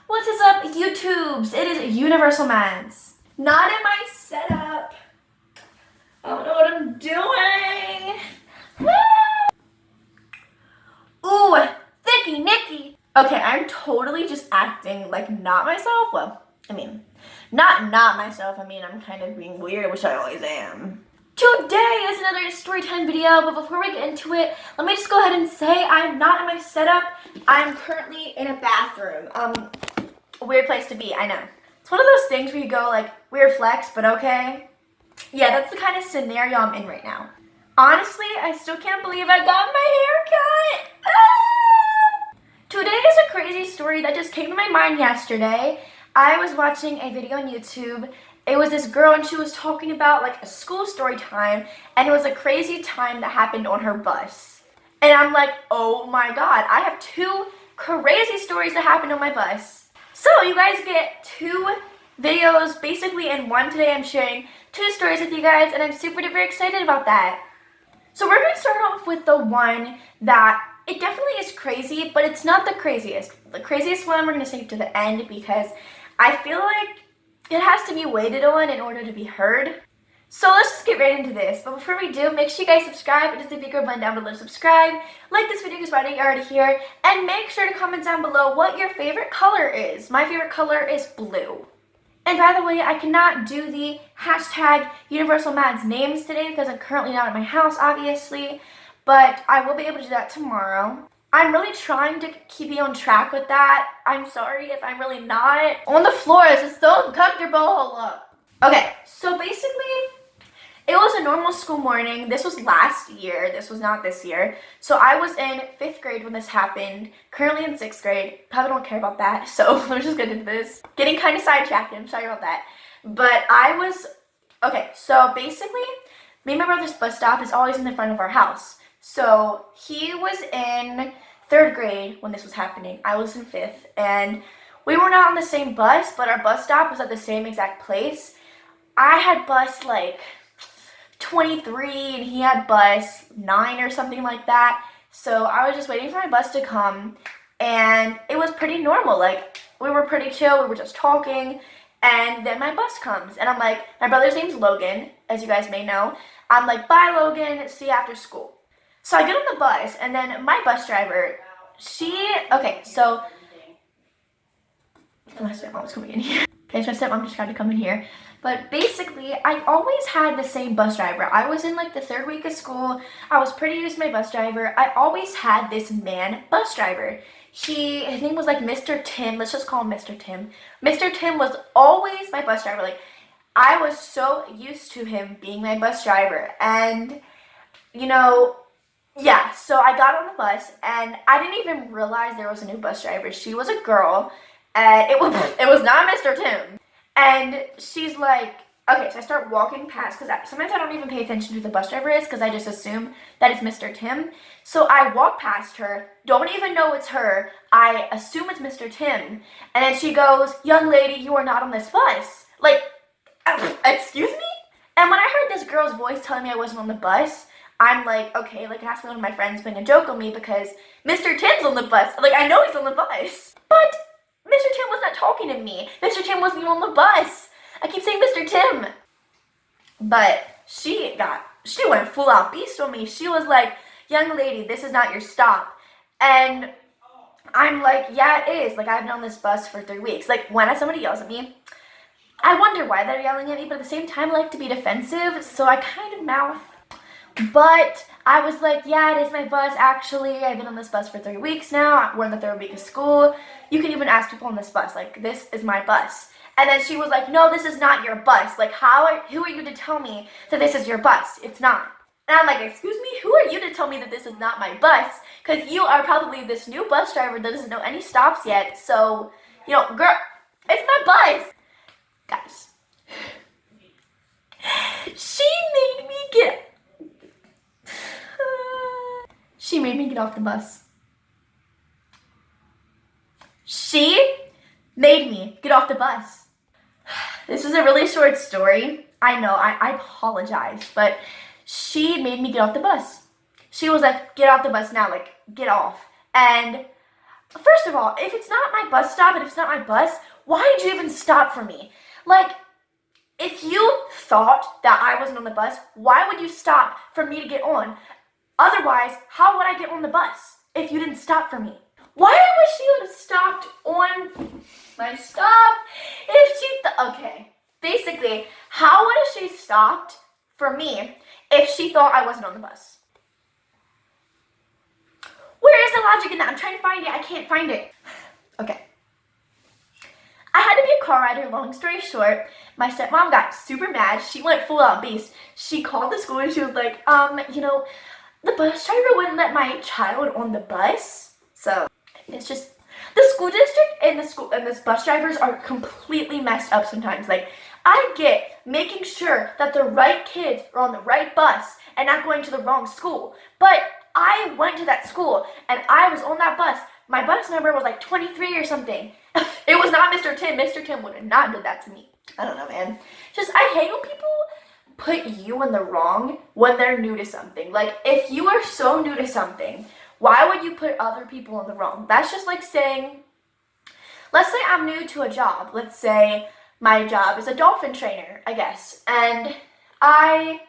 What is up, YouTubes? It is Universal Mads. Not in my setup. I don't know what I'm doing. Ooh, thicky Nicky. Okay, I'm totally just acting like not myself. Well, I mean, not myself. I mean, I'm kind of being weird, which I always am. Today is another story time video, but before we get into it, let me just go ahead and say I'm not in my setup. I'm currently in a bathroom. A weird place to be, I know. It's one of those things where you go like, weird flex, but okay. Yeah, that's the kind of scenario I'm in right now. Honestly, I still can't believe I got my hair cut. Ah! Today is a crazy story that just came to my mind yesterday. I was watching a video on YouTube. It was this girl and she was talking about like a school story time, and it was a crazy time that happened on her bus. And I'm like, oh my god, I have two crazy stories that happened on my bus. So you guys get two videos basically in one today. I'm sharing two stories with you guys and I'm super duper excited about that. So we're going to start off with the one that it definitely is crazy, but it's not the craziest. The craziest one we're going to save to the end because I feel like it has to be waited on in order to be heard. So let's just get right into this. But before we do, make sure you guys subscribe. It is the big red button down below to subscribe. Like this video because you're already here. And make sure to comment down below what your favorite color is. My favorite color is blue. And by the way, I cannot do the hashtag Universal Mads names today because I'm currently not at my house, obviously. But I will be able to do that tomorrow. I'm really trying to keep you on track with that. I'm sorry if I'm really not. On the floor, this is so uncomfortable. Okay, so basically, it was a normal school morning. This was last year. This was not this year. So I was in 5th grade when this happened. Currently in 6th grade. Probably don't care about that. So let's just get into this. Getting kind of sidetracked. I'm sorry about that. But okay, so basically, me and my brother's bus stop is always in the front of our house. So he was in 3rd grade when this was happening. I was in 5th. And we were not on the same bus, but our bus stop was at the same exact place. I had bus like 23 and he had bus 9 or something like that. So I was just waiting for my bus to come and it was pretty normal. Like we were pretty chill. We were just talking and then my bus comes and I'm like, my brother's name's Logan, as you guys may know. I'm like, bye Logan, see you after school. So I get on the bus and then my bus driver, okay, so my stepmom's coming in here. Okay, so my stepmom just tried to come in here. But basically, I always had the same bus driver. I was in like the 3rd week of school. I was pretty used to my bus driver. I always had this man bus driver. His name was like Mr. Tim. Let's just call him Mr. Tim. Mr. Tim was always my bus driver. Like, I was so used to him being my bus driver. And, you know, yeah, so I got on the bus and I didn't even realize there was a new bus driver. She was a girl. And it was not Mr. Tim. And she's like, okay, so I start walking past, because sometimes I don't even pay attention to who the bus driver is, because I just assume that it's Mr. Tim. So I walk past her, don't even know it's her. I assume it's Mr. Tim. And then she goes, young lady, you are not on this bus. Like, excuse me? And when I heard this girl's voice telling me I wasn't on the bus, I'm like, okay, like it has to be one of my friends playing a joke on me because Mr. Tim's on the bus. Like, I know he's on the bus. But Mr. Tim was not talking to me. Mr. Tim wasn't even on the bus. I keep saying Mr. Tim. But she went full out beast on me. She was like, young lady, this is not your stop. And I'm like, yeah, it is. Like, I've been on this bus for 3 weeks. Like, when somebody yells at me, I wonder why they're yelling at me, but at the same time, I like to be defensive, so I kind of mouth. But I was like, yeah, it is my bus, actually. I've been on this bus for 3 weeks now. We're in the 3rd week of school. You can even ask people on this bus, like, this is my bus. And then she was like, no, this is not your bus. Like, who are you to tell me that this is your bus? It's not. And I'm like, excuse me, who are you to tell me that this is not my bus? Because you are probably this new bus driver that doesn't know any stops yet. So, you know, girl, it's my bus. Guys, she made me get off the bus. She made me get off the bus. This is a really short story. I know, I apologize, but she made me get off the bus. She was like, get off the bus now, like, get off. And first of all, if it's not my bus stop and if it's not my bus, why did you even stop for me? Like, if you thought that I wasn't on the bus, why would you stop for me to get on? Otherwise, how would I get on the bus if you didn't stop for me? Why wish you would have stopped on my stop if she okay. Basically, how would have she stopped for me if she thought I wasn't on the bus? Where is the logic in that? I'm trying to find it. I can't find it. Okay. I had to be a car rider, long story short. My stepmom got super mad. She went full out beast. She called the school and she was like, the bus driver wouldn't let my child on the bus. So it's just, the school district and this bus drivers are completely messed up sometimes. Like, I get making sure that the right kids are on the right bus and not going to the wrong school. But I went to that school and I was on that bus. My bus number was like 23 or something. It was not Mr. Tim. Mr. Tim would have not did that to me. I don't know, man. Just, I hate when people put you in the wrong when they're new to something. Like, if you are so new to something, why would you put other people in the wrong? That's just like saying, let's say I'm new to a job. Let's say my job is a dolphin trainer, I guess. And I,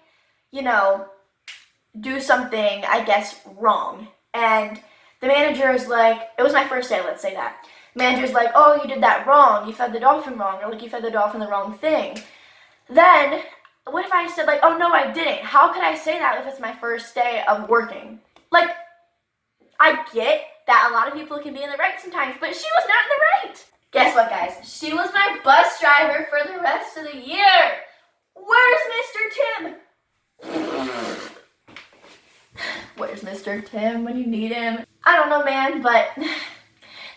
do something, I guess, wrong. And the manager is like, it was my first day, let's say that. Manager's like, oh, you did that wrong. You fed the dolphin wrong. Or like, you fed the dolphin the wrong thing. Then, what if I said like, oh, no, I didn't? How could I say that if it's my first day of working? Like, I get that a lot of people can be in the right sometimes, but she was not in the right. Guess what, guys? She was my bus driver for the rest of the year. Where's Mr. Tim? Where's Mr. Tim when you need him? I don't know, man, but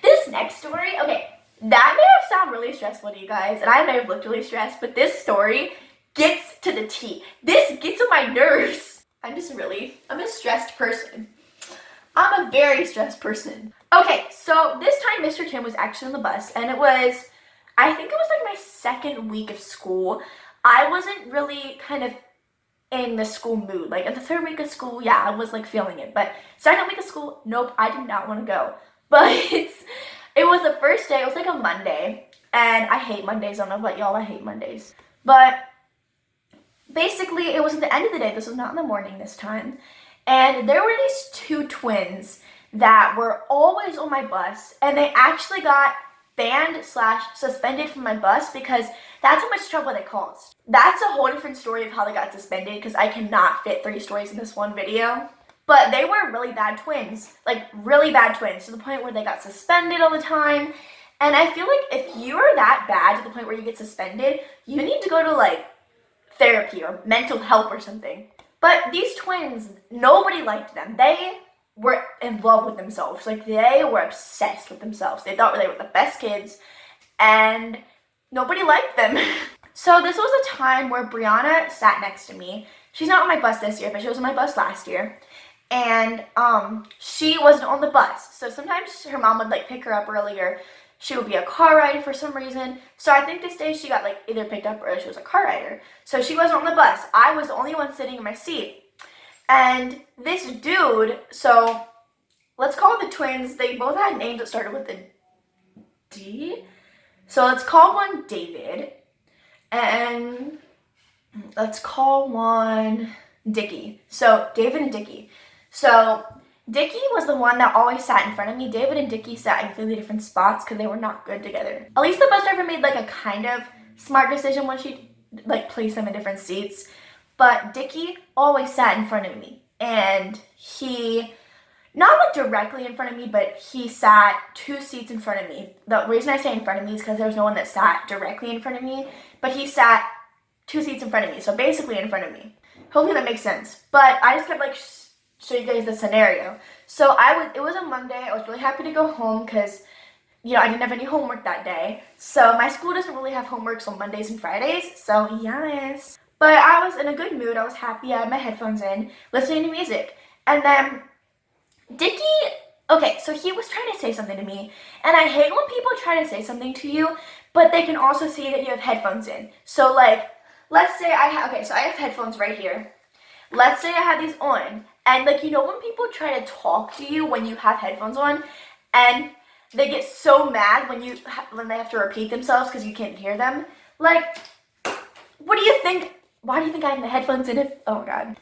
this next story, okay, that may have sounded really stressful to you guys, and I may have looked really stressed, but this story gets to the T. This gets on my nerves. I'm a stressed person. I'm a very stressed person. Okay, so this time Mr. Tim was actually on the bus, and I think it was like my second week of school. I wasn't really kind of in the school mood. Like, in the third week of school, yeah, I was like feeling it. But second week of school, nope, I did not want to go. But it was the first day. It was like a Monday. And I hate Mondays. I don't know about y'all. I hate Mondays. But basically, it was at the end of the day. This was not in the morning this time. And there were these two twins that were always on my bus. And they actually got banned/suspended from my bus because that's how much trouble they caused. That's a whole different story of how they got suspended because I cannot fit 3 stories in this one video. But they were really bad twins, like really bad twins, to the point where they got suspended all the time. And I feel like if you are that bad to the point where you get suspended, you need to go to like therapy or mental help or something. But these twins, nobody liked them. They were in love with themselves. Like, they were obsessed with themselves. They thought they were the best kids, and nobody liked them. So this was a time where Brianna sat next to me. She's not on my bus this year, but she was on my bus last year. And she wasn't on the bus. So sometimes her mom would like pick her up earlier. She would be a car rider for some reason. So I think this day she got like either picked up or she was a car rider. So she wasn't on the bus. I was the only one sitting in my seat. And this dude, so let's call the twins, they both had names that started with a D. So let's call one David. And let's call one Dickie. So David and Dickie. So Dickie was the one that always sat in front of me. David and Dickie sat in completely different spots because they were not good together. At least the bus driver made like a kind of smart decision when she like placed them in different seats. But Dickie always sat in front of me. And he, not like directly in front of me, but he sat 2 seats in front of me. The reason I say in front of me is because there was no one that sat directly in front of me. But he sat 2 seats in front of me. So basically in front of me. Hopefully that makes sense. But I just kept like show you guys the scenario. So it was a Monday. I was really happy to go home because, I didn't have any homework that day. So my school doesn't really have homeworks on Mondays and Fridays. So yes. But I was in a good mood. I was happy. I had my headphones in, listening to music. And then Dickie, okay, so he was trying to say something to me. And I hate when people try to say something to you, but they can also see that you have headphones in. So like, let's say I have headphones right here. Let's say I have these on. And like, when people try to talk to you when you have headphones on, and they get so mad when they have to repeat themselves because you can't hear them. Like, what do you think? Why do you think I have my headphones in if, oh my god.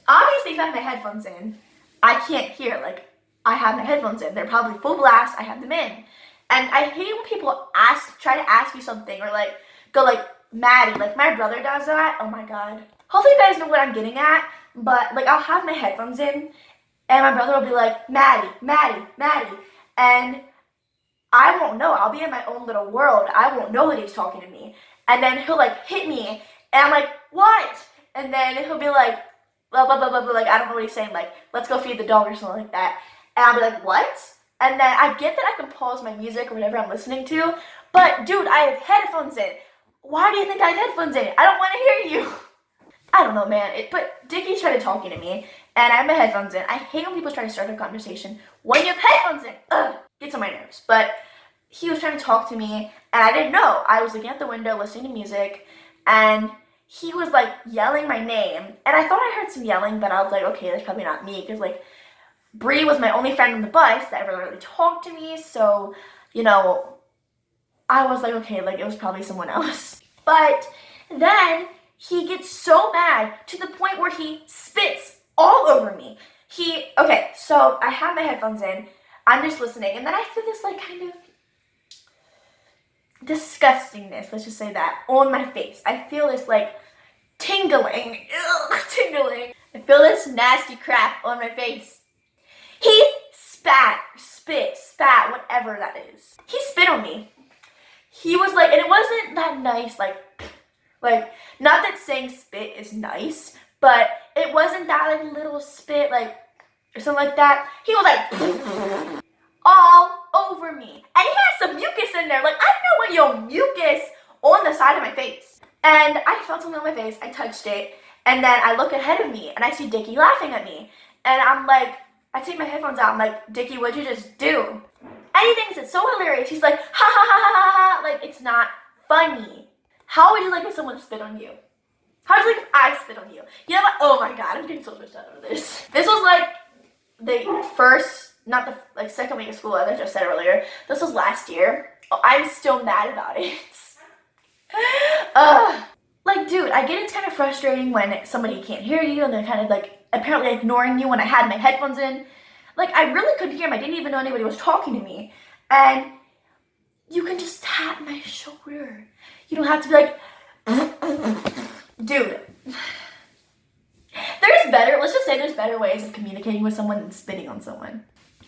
Obviously, if I have my headphones in, I can't hear. Like, I have my headphones in. They're probably full blast. I have them in. And I hate when people try to ask you something or like, go like, Maddie, like my brother does that. Oh my god. Hopefully you guys know what I'm getting at. But like, I'll have my headphones in and my brother will be like, Maddie, Maddie, Maddie. And I won't know. I'll be in my own little world. I won't know that he's talking to me. And then he'll like hit me and I'm like, what? And then he'll be like, blah, blah, blah, blah, blah, like, I don't know what he's saying, like, let's go feed the dog or something like that. And I'll be like, what? And then I get that I can pause my music or whatever I'm listening to, but dude, I have headphones in. Why do you think I have headphones in? I don't want to hear you. I don't know, man. But Dickie started talking to me, and I have my headphones in. I hate when people try to start a conversation when you have headphones in. Ugh, gets on my nerves. But he was trying to talk to me, and I didn't know. I was looking at the window, listening to music, and he was like yelling my name, and I thought I heard some yelling, but I was like, okay, that's probably not me, because like Bree was my only friend on the bus that ever really talked to me, so you know, I was like, okay, like it was probably someone else. But then he gets so mad to the point where he spits all over me. Okay, so I have my headphones in, I'm just listening, and then I feel this like kind of disgustingness, let's just say that, on my face. I feel this like tingling, tingling. I feel this nasty crap on my face. He spit, whatever that is. He spit on me. He was like, and it wasn't that nice, like, not that saying spit is nice, but it wasn't that like little spit, like, or something like that. He was like, all over me. And he had some mucus in there. Like, I don't know what your mucus on the side of my face. And I felt something on my face. I touched it. And then I look ahead of me and I see Dickie laughing at me. And I'm like, I take my headphones out. I'm like, Dickie, what'd you just do? And he thinks it's so hilarious. He's like, ha ha ha ha ha. Like, it's not funny. How would you like if someone spit on you? How would you like if I spit on you? You know what? Oh my god, I'm getting so stressed out of this. This was like the first, not the like second week of school, as I just said earlier. This was last year. Oh, I'm still mad about it. Like, dude, I get it's kind of frustrating when somebody can't hear you and they're kind of like apparently ignoring you when I had my headphones in. Like, I really couldn't hear him. I didn't even know anybody was talking to me. And you can just tap my shoulder. You don't have to be like, dude. Let's just say there's better ways of communicating with someone than spitting on someone.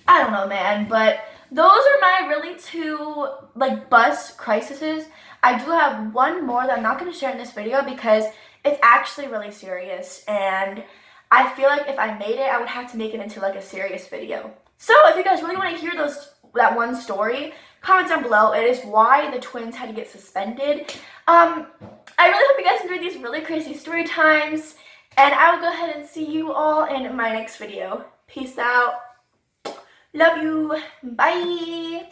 I don't know, man, but those are my really two, like, bus crises. I do have one more that I'm not going to share in this video because it's actually really serious, and I feel like if I made it, I would have to make it into, like, a serious video. So if you guys really want to hear that one story, comment down below. It is why the twins had to get suspended. I really hope you guys enjoyed these really crazy story times, and I will go ahead and see you all in my next video. Peace out. Love you. Bye.